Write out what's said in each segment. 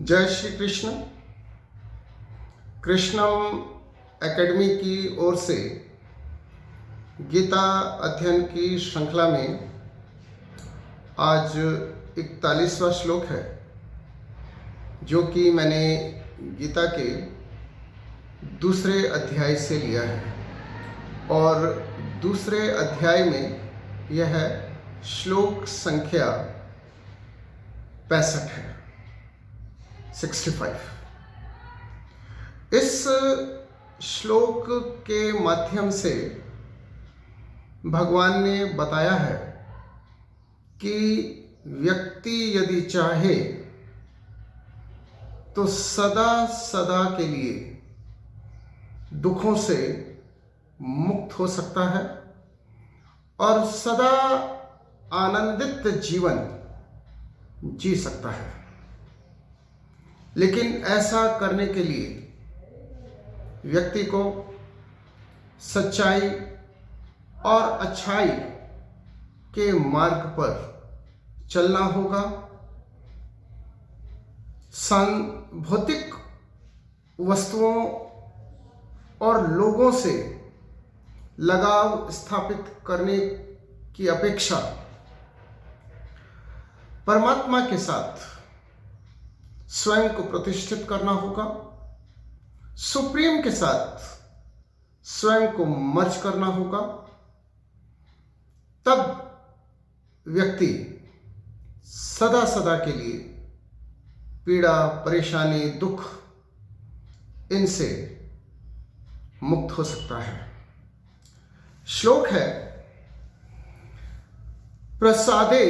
जय श्री कृष्ण। कृष्णम एकेडमी की ओर से गीता अध्ययन की श्रृंखला में आज 41वां श्लोक है, जो कि मैंने गीता के दूसरे अध्याय से लिया है। और दूसरे अध्याय में यह श्लोक संख्या 65 है, 65। इस श्लोक के माध्यम से भगवान ने बताया है कि व्यक्ति यदि चाहे तो सदा सदा के लिए दुखों से मुक्त हो सकता है और सदा आनंदित जीवन जी सकता है। लेकिन ऐसा करने के लिए व्यक्ति को सच्चाई और अच्छाई के मार्ग पर चलना होगा। भौतिक वस्तुओं और लोगों से लगाव स्थापित करने की अपेक्षा परमात्मा के साथ स्वयं को प्रतिष्ठित करना होगा। सुप्रीम के साथ स्वयं को मर्ज करना होगा। तब व्यक्ति सदा सदा के लिए पीड़ा, परेशानी, दुख इनसे मुक्त हो सकता है। श्लोक है, प्रसादे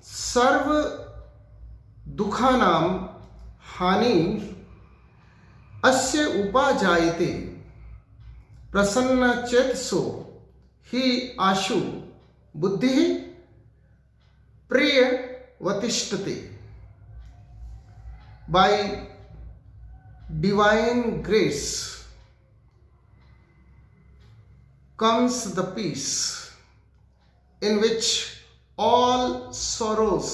सर्व दुखानां हानि अस्य उपाजायते प्रसन्न चेतसो हि आशु बुद्धि प्रियवतिष्ठते। By divine grace comes the peace in which all sorrows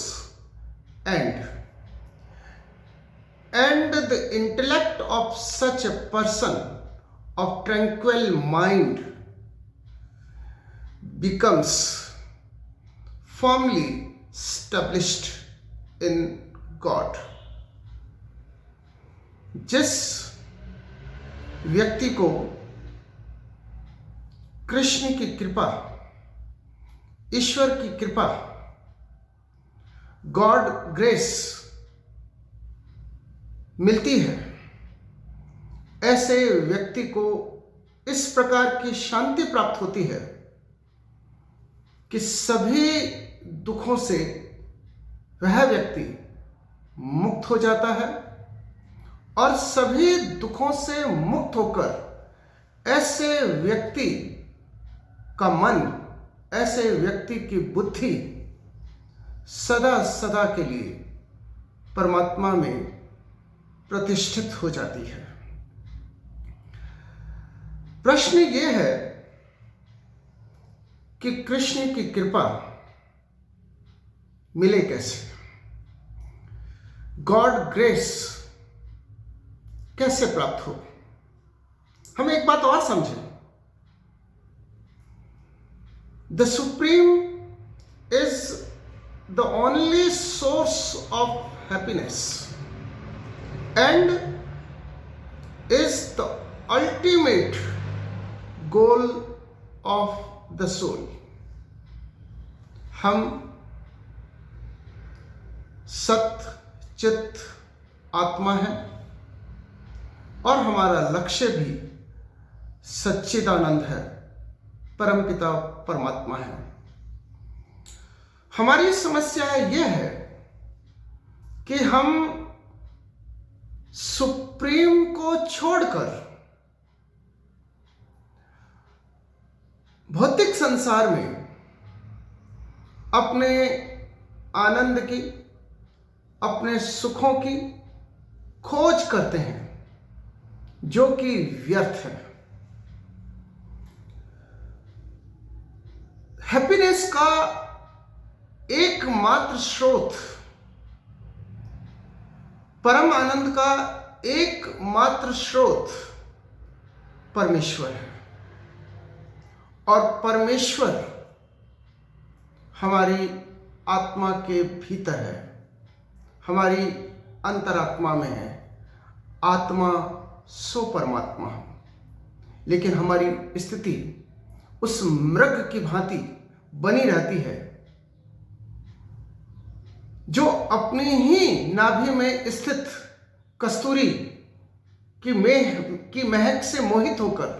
end, and the intellect of such a person of tranquil mind becomes firmly established in God. जिस व्यक्ति को कृष्ण की कृपा, ईश्वर की कृपा, गॉड ग्रेस मिलती है, ऐसे व्यक्ति को इस प्रकार की शांति प्राप्त होती है कि सभी दुखों से वह व्यक्ति मुक्त हो जाता है और सभी दुखों से मुक्त होकर ऐसे व्यक्ति का मन, ऐसे व्यक्ति की बुद्धि सदा सदा के लिए परमात्मा में प्रतिष्ठित हो जाती है। प्रश्न ये है कि कृष्ण की कृपा मिले कैसे, गॉड ग्रेस कैसे प्राप्त हो। हम एक बात और समझें, the supreme is the only source of happiness and is the ultimate goal of the soul. हम सत्य चित्त आत्मा है और हमारा लक्ष्य भी सच्चिदानंद है, परमपिता परमात्मा है। हमारी समस्या यह है कि हम सुप्रीम को छोड़कर भौतिक संसार में अपने आनंद की, अपने सुखों की खोज करते हैं, जो कि व्यर्थ है। हैप्पीनेस का एकमात्र स्रोत परम आनंद का एकमात्र स्रोत परमेश्वर है और परमेश्वर हमारी आत्मा के भीतर है, हमारी अंतरात्मा में है। आत्मा सो परमात्मा, लेकिन हमारी स्थिति उस मृग की भांति बनी रहती है जो अपनी ही नाभि में स्थित कस्तूरी की महक से मोहित होकर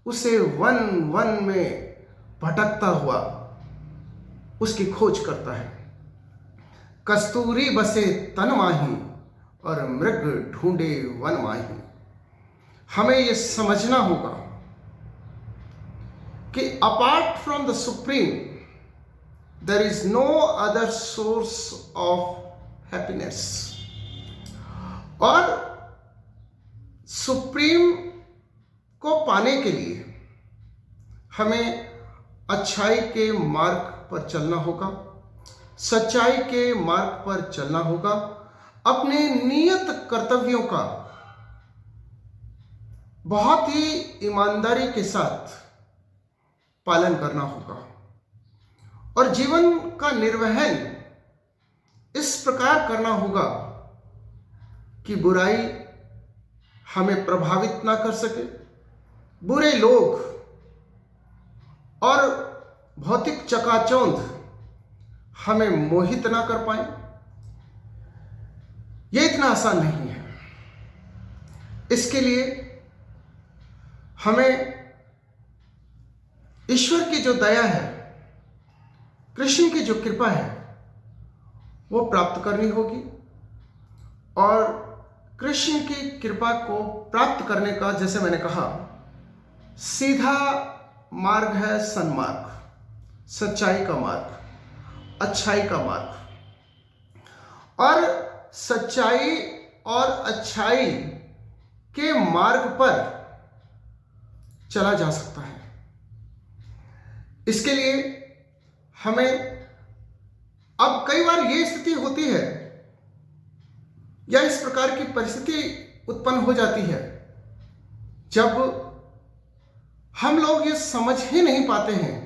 उसे वन वन में भटकता हुआ उसकी खोज करता है। कस्तूरी बसे तन माही और मृग ढूंढे वन माही। हमें यह समझना होगा कि apart from the supreme there is no other source of happiness. और सुप्रीम को पाने के लिए हमें अच्छाई के मार्ग पर चलना होगा, सच्चाई के मार्ग पर चलना होगा, अपने नियत कर्तव्यों का बहुत ही ईमानदारी के साथ पालन करना होगा और जीवन का निर्वहन इस प्रकार करना होगा कि बुराई हमें प्रभावित ना कर सके, बुरे लोग और भौतिक चकाचौंध हमें मोहित ना कर पाए। यह इतना आसान नहीं है। इसके लिए हमें ईश्वर की जो दया है, कृष्ण की जो कृपा है, वो प्राप्त करनी होगी। और कृष्ण की कृपा को प्राप्त करने का, जैसे मैंने कहा, सीधा मार्ग है सन्मार्ग, सच्चाई का मार्ग, अच्छाई का मार्ग। और सच्चाई और अच्छाई के मार्ग पर चला जा सकता है। इसके लिए हमें, अब कई बार ये स्थिति होती है या इस प्रकार की परिस्थिति उत्पन्न हो जाती है जब हम लोग ये समझ ही नहीं पाते हैं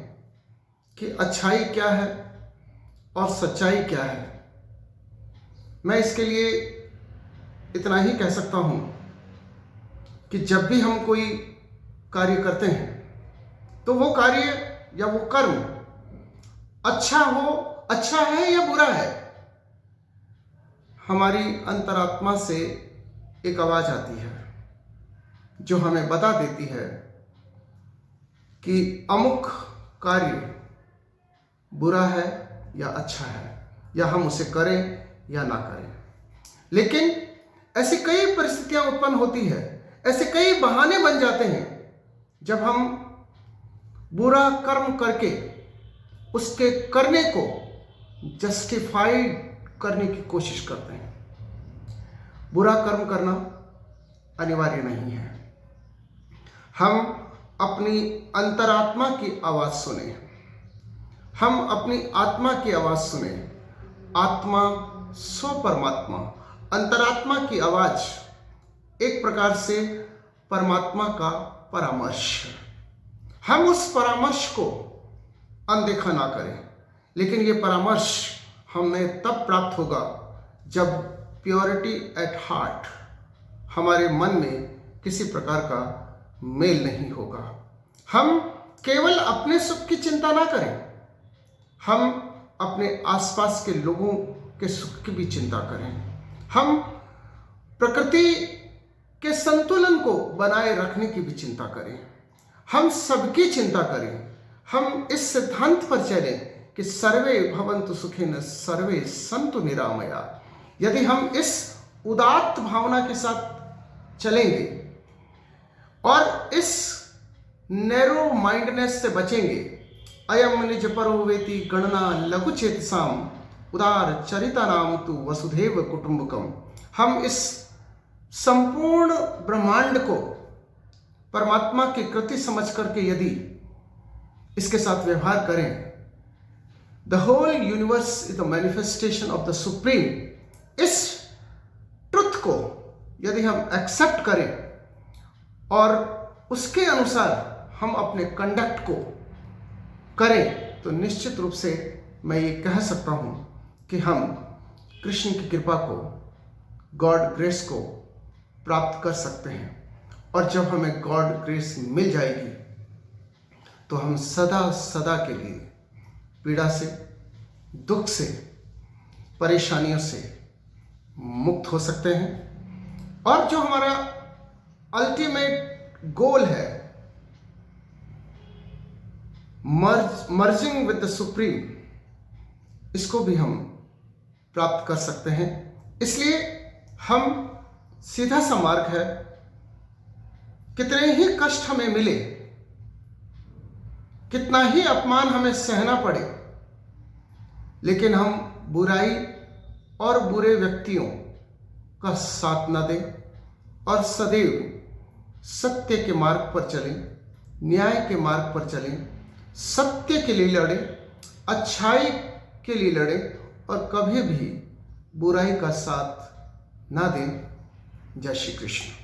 कि अच्छाई क्या है और सच्चाई क्या है। मैं इसके लिए इतना ही कह सकता हूं कि जब भी हम कोई कार्य करते हैं तो वो कार्य या वो कर्म अच्छा है या बुरा है, हमारी अंतरात्मा से एक आवाज आती है जो हमें बता देती है कि अमुक कार्य बुरा है या अच्छा है, या हम उसे करें या ना करें। लेकिन ऐसी कई परिस्थितियां उत्पन्न होती है, ऐसे कई बहाने बन जाते हैं जब हम बुरा कर्म करके उसके करने को जस्टिफाइड करने की कोशिश करते हैं। बुरा कर्म करना अनिवार्य नहीं है। हम अपनी अंतरात्मा की आवाज सुने, हम अपनी आत्मा की आवाज सुने। आत्मा सो परमात्मा, अंतरात्मा की आवाज एक प्रकार से परमात्मा का परामर्श है। हम उस परामर्श को अनदेखा ना करें, लेकिन ये परामर्श हमें तब प्राप्त होगा जब प्योरिटी एट हार्ट, हमारे मन में किसी प्रकार का मेल नहीं होगा। हम केवल अपने सुख की चिंता ना करें, हम अपने आसपास के लोगों के सुख की भी चिंता करें। हम प्रकृति के संतुलन को बनाए रखने की भी चिंता करें। हम सबकी चिंता करें। हम इस सिद्धांत पर चलें कि सर्वे भवन्तु सुखिनः सर्वे सन्तु निरामया। यदि हम इस उदात्त भावना के साथ चलेंगे और इस नैरो माइंडनेस से बचेंगे, अयम निज परो वेति गणना लघु चेतसाम उदार चरिता नाम तु वसुधैव कुटुंबकम। हम इस संपूर्ण ब्रह्मांड को परमात्मा की कृति समझ करके यदि इसके साथ व्यवहार करें, the whole universe is the manifestation of the supreme. इस ट्रुथ यदि हम एक्सेप्ट करें और उसके अनुसार हम अपने कंडक्ट को करें, तो निश्चित रूप से मैं ये कह सकता हूँ कि हम कृष्ण की कृपा को, गॉड ग्रेस को प्राप्त कर सकते हैं। और जब हमें गॉड ग्रेस मिल जाएगी तो हम सदा सदा के लिए पीड़ा से, दुख से, परेशानियों से मुक्त हो सकते हैं। और जो हमारा अल्टीमेट गोल है, मर्जिंग विद द सुप्रीम, इसको भी हम प्राप्त कर सकते हैं। इसलिए हम सीधा सा मार्ग है, कितने ही कष्ट हमें मिले, कितना ही अपमान हमें सहना पड़े, लेकिन हम बुराई और बुरे व्यक्तियों का साथ न दें और सदैव सत्य के मार्ग पर चलें, न्याय के मार्ग पर चलें, सत्य के लिए लड़ें, अच्छाई के लिए लड़ें और कभी भी बुराई का साथ ना दें। जय श्री कृष्ण।